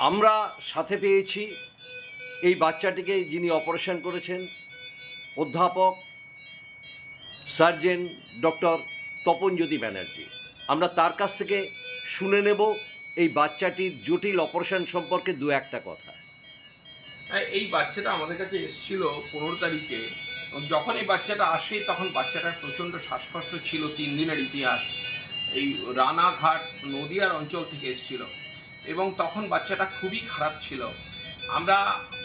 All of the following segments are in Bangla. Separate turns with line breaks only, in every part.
আমরা সাথে পেয়েছি এই বাচ্চাটিকে, যিনি অপারেশন করেছেন, অধ্যাপক সার্জেন ডক্টর তপনজ্যোতি ব্যানার্জি। আমরা তার কাছ থেকে শুনে নেব এই বাচ্চাটির জটিল অপারেশন সম্পর্কে দু একটা কথা।
এই বাচ্চাটা আমাদের কাছে এসেছিল 15 তারিখে। যখন এই বাচ্চাটা আসে তখন বাচ্চাটার প্রচণ্ড শ্বাসকষ্ট ছিল। 3 দিনের ইতিহাস। এই রানাঘাট নদিয়ার অঞ্চল থেকে এসেছিল এবং তখন বাচ্চাটা খুবই খারাপ ছিল। আমরা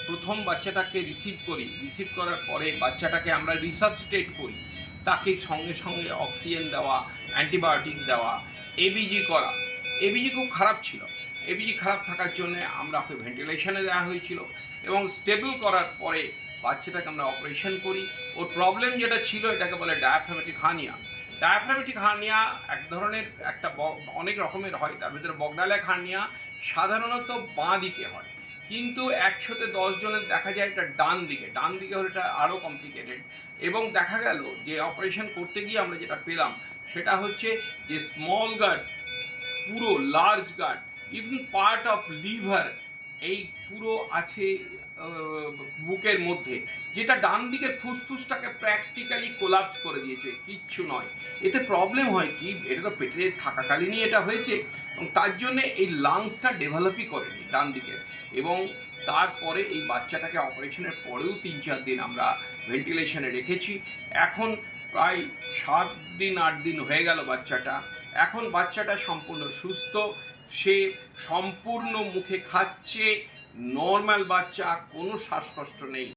প্রথম বাচ্চাটাকে রিসিভ করার পরে বাচ্চাটাকে আমরা রিসাসিটেট করি। তাকে সঙ্গে সঙ্গে অক্সিজেন দেওয়া, অ্যান্টিবায়োটিক দেওয়া, এবিজি করা। এবিজি খুব খারাপ ছিল। এবিজি খারাপ থাকার জন্য আমরা ওকে ভেন্টিলেশনে দেওয়া হয়েছিল এবং স্টেবল করার পরে বাচ্চাটাকে আমরা অপারেশন করি। ওর প্রবলেম যেটা ছিল এটাকে বলে ডায়াফ্রামেটিক হার্নিয়া। ডায়াফ্রামেটিক হার্নিয়া এক ধরনের অনেক রকমের হয়, তার ভিতরে বগডালেক হার্নিয়া সাধারণত বাঁ দিকে হয়, কিন্তু 100-10 জনের দেখা যায় এটা ডান দিকে হলে এটা আরও কমপ্লিকেটেড। এবং দেখা গেল যে অপারেশন করতে গিয়ে আমরা যেটা পেলাম সেটা হচ্ছে যে স্মল গার্ড, পুরো large gut, even part of liver এই পুরো আছে বুকের মধ্যে, যেটা ডান দিকের ফুসফুসটাকে প্র্যাকটিক্যালি কোলাপস করে দিয়েছে, কিচ্ছু নয়। এতে প্রবলেম হয় কি, এটা তো পেটে থাকাকালীনই এটা হয়েছে এবং তার জন্যে এই লাংসটা ডেভেলপই করেনি ডান দিকের। এবং তারপরে এই বাচ্চাটাকে অপারেশনের পরেও 3-4 দিন আমরা ভেন্টিলেশনে রেখেছি। এখন প্রায় 7-8 দিন হয়ে গেল বাচ্চাটা। এখন বাচ্চাটা সম্পূর্ণ সুস্থ, সে সম্পূর্ণ মুখে খাচ্ছে, নর্মাল বাচ্চা, কোনো শ্বাসকষ্ট নেই।